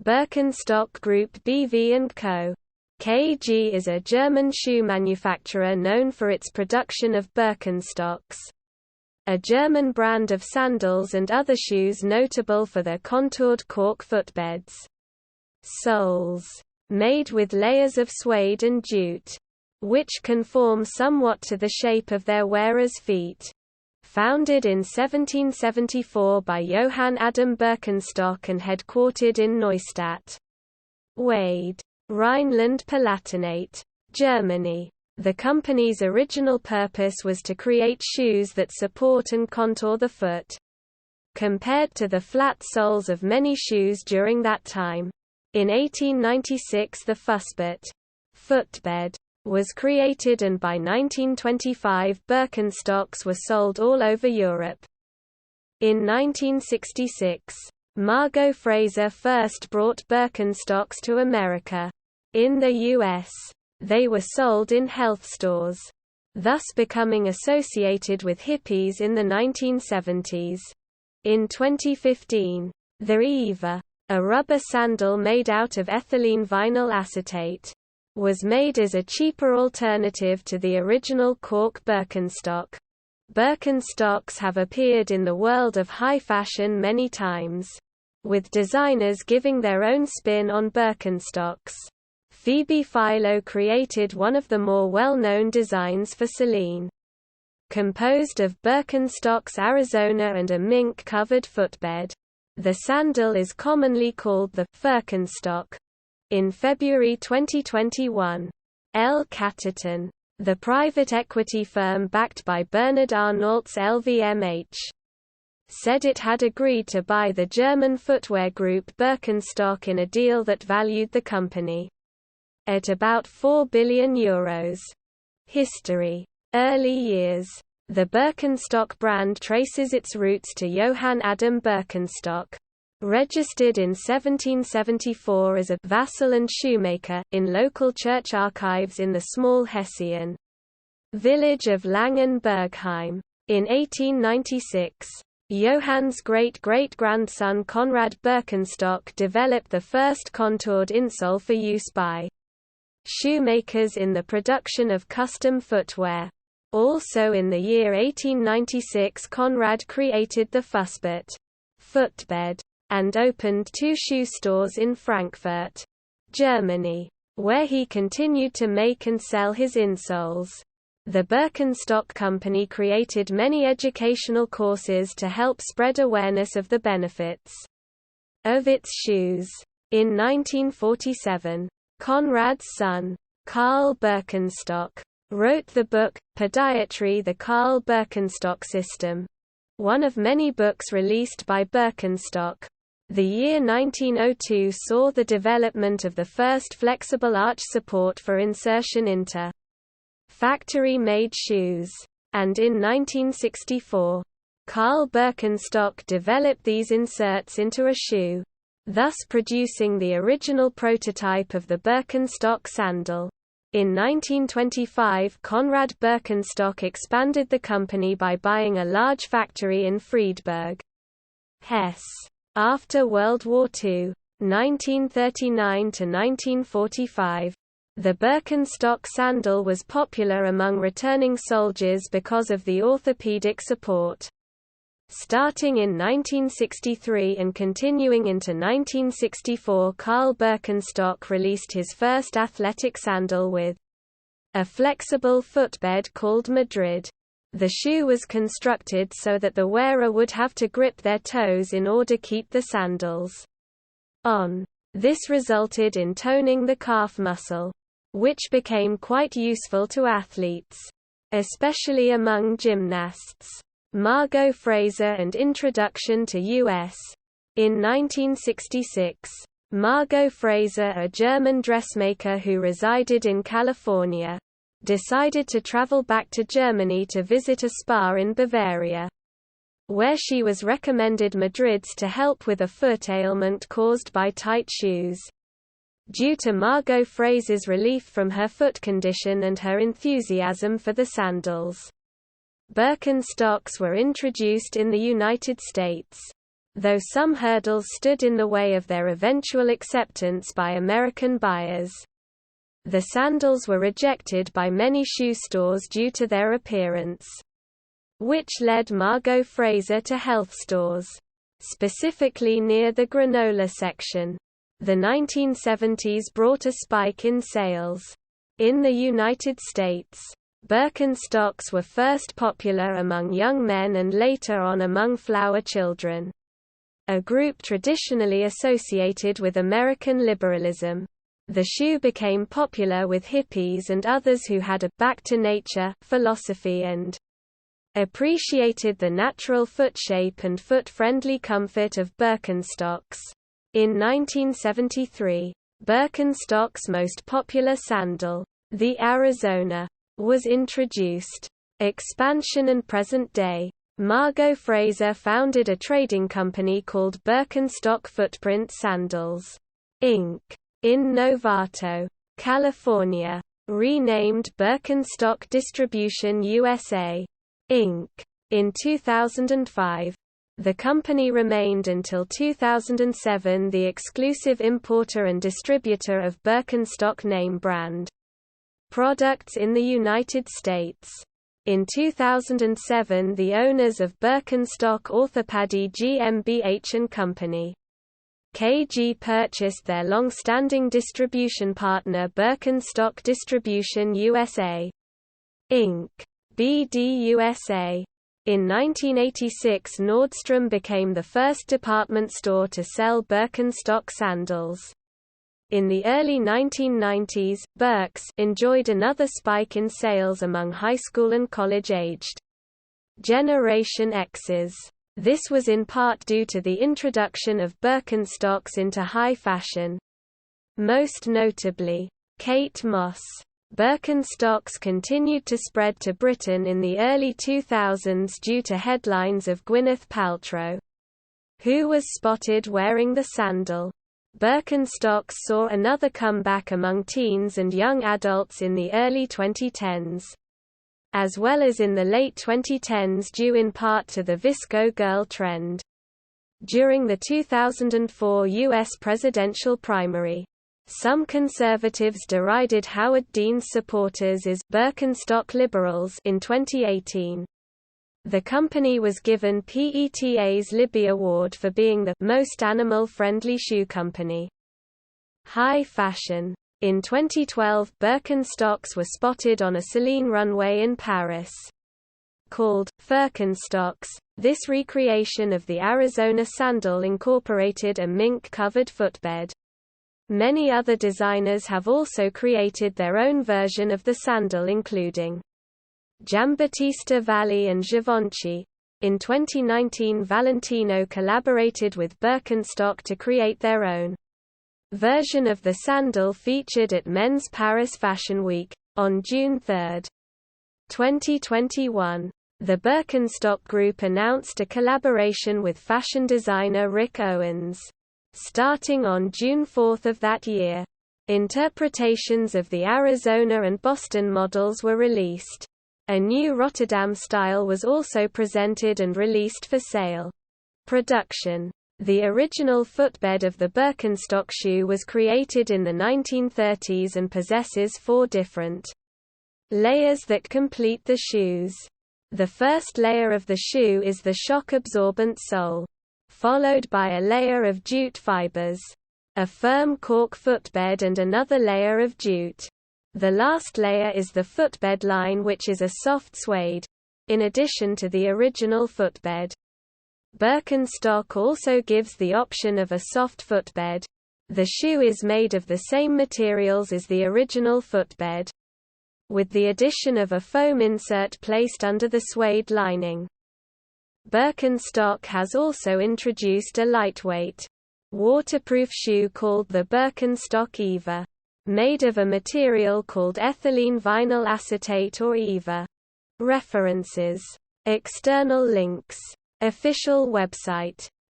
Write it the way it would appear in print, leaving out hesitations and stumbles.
Birkenstock Group BV & Co. KG is a German shoe manufacturer known for its production of Birkenstocks, a German brand of sandals and other shoes notable for their contoured cork footbeds. Soles, made with layers of suede and jute, which conform somewhat to the shape of their wearers' feet. Founded in 1774 by Johann Adam Birkenstock and headquartered in Neustadt, Wade, Rhineland-Palatinate, Germany. The company's original purpose was to create shoes that support and contour the foot. Compared to the flat soles of many shoes during that time, in 1896 the fussboot footbed was created, and by 1925 Birkenstocks were sold all over Europe. In 1966, Margot Fraser first brought Birkenstocks to America. In the U.S., they were sold in health stores, thus becoming associated with hippies in the 1970s. In 2015, the Eva, a rubber sandal made out of ethylene vinyl acetate, was made as a cheaper alternative to the original cork Birkenstock. Birkenstocks have appeared in the world of high fashion many times, with designers giving their own spin on Birkenstocks. Phoebe Philo created one of the more well-known designs for Celine. Composed of Birkenstocks Arizona and a mink-covered footbed, the sandal is commonly called the Birkenstock. In February 2021, L. Catterton, the private equity firm backed by Bernard Arnault's LVMH, said it had agreed to buy the German footwear group Birkenstock in a deal that valued the company at about €4 billion. History. Early years. The Birkenstock brand traces its roots to Johann Adam Birkenstock, registered in 1774 as a vassal and shoemaker, in local church archives in the small Hessian village of Langenbergheim. In 1896, Johann's great-great-grandson Conrad Birkenstock developed the first contoured insole for use by shoemakers in the production of custom footwear. Also in the year 1896 Conrad created the fussboot footbed, and opened 2 shoe stores in Frankfurt, Germany, where he continued to make and sell his insoles. The Birkenstock company created many educational courses to help spread awareness of the benefits of its shoes. In 1947, Conrad's son, Karl Birkenstock, wrote the book, Podiatry: The Karl Birkenstock System, one of many books released by Birkenstock. The year 1902 saw the development of the first flexible arch support for insertion into factory-made shoes, and in 1964, Karl Birkenstock developed these inserts into a shoe, thus producing the original prototype of the Birkenstock sandal. In 1925 Conrad Birkenstock expanded the company by buying a large factory in Friedberg, Hesse. After World War II, 1939 to 1945, the Birkenstock sandal was popular among returning soldiers because of the orthopedic support. Starting in 1963 and continuing into 1964, Karl Birkenstock released his first athletic sandal with a flexible footbed called Madrid. The shoe was constructed so that the wearer would have to grip their toes in order to keep the sandals on. This resulted in toning the calf muscle, which became quite useful to athletes, especially among gymnasts. Margot Fraser and introduction to U.S. In 1966, Margot Fraser, a German dressmaker who resided in California, decided to travel back to Germany to visit a spa in Bavaria, where she was recommended Madrids to help with a foot ailment caused by tight shoes. Due to Margot Fraser's relief from her foot condition and her enthusiasm for the sandals, Birkenstocks were introduced in the United States. though some hurdles stood in the way of their eventual acceptance by American buyers. The sandals were rejected by many shoe stores due to their appearance, which led Margot Fraser to health stores, specifically near the granola section. The 1970s brought a spike in sales. In the United States, Birkenstocks were first popular among young men and later on among flower children, a group traditionally associated with American liberalism. The shoe became popular with hippies and others who had a back-to-nature philosophy and appreciated the natural foot shape and foot-friendly comfort of Birkenstocks. In 1973, Birkenstock's most popular sandal, the Arizona, was introduced. Expansion and present day. Margot Fraser founded a trading company called Birkenstock Footprint Sandals, Inc. in Novato, California, renamed Birkenstock Distribution USA, Inc. in 2005. The company remained until 2007 the exclusive importer and distributor of Birkenstock name brand products in the United States. In 2007, the owners of Birkenstock Orthopedy GmbH & Company KG purchased their long-standing distribution partner Birkenstock Distribution USA, Inc. BD USA. In 1986, Nordstrom became the first department store to sell Birkenstock sandals. In the early 1990s, Birks enjoyed another spike in sales among high school and college-aged Generation X's. This was in part due to the introduction of Birkenstocks into high fashion. Most notably, Kate Moss. Birkenstocks continued to spread to Britain in the early 2000s due to headlines of Gwyneth Paltrow, who was spotted wearing the sandal. Birkenstocks saw another comeback among teens and young adults in the early 2010s, as well as in the late 2010s due in part to the Visco Girl trend. During the 2004 U.S. presidential primary, some conservatives derided Howard Dean's supporters as Birkenstock liberals in 2018. The company was given PETA's Libby Award for being the most animal-friendly shoe company. High fashion. In 2012, Birkenstocks were spotted on a Celine runway in Paris. Called Birkenstocks, this recreation of the Arizona sandal incorporated a mink-covered footbed. Many other designers have also created their own version of the sandal, including Giambattista Valli and Givenchy. In 2019, Valentino collaborated with Birkenstock to create their own version of the sandal featured at Men's Paris Fashion Week, on June 3, 2021. The Birkenstock Group announced a collaboration with fashion designer Rick Owens, starting on June 4 of that year. Interpretations of the Arizona and Boston models were released. A new Rotterdam style was also presented and released for sale. Production. The original footbed of the Birkenstock shoe was created in the 1930s and possesses 4 different layers that complete the shoes. The first layer of the shoe is the shock-absorbent sole, followed by a layer of jute fibers, a firm cork footbed and another layer of jute. The last layer is the footbed line, which is a soft suede, in addition to the original footbed. Birkenstock also gives the option of a soft footbed. The shoe is made of the same materials as the original footbed, with the addition of a foam insert placed under the suede lining. Birkenstock has also introduced a lightweight, waterproof shoe called the Birkenstock Eva, made of a material called ethylene vinyl acetate or EVA. References. External links. Official website.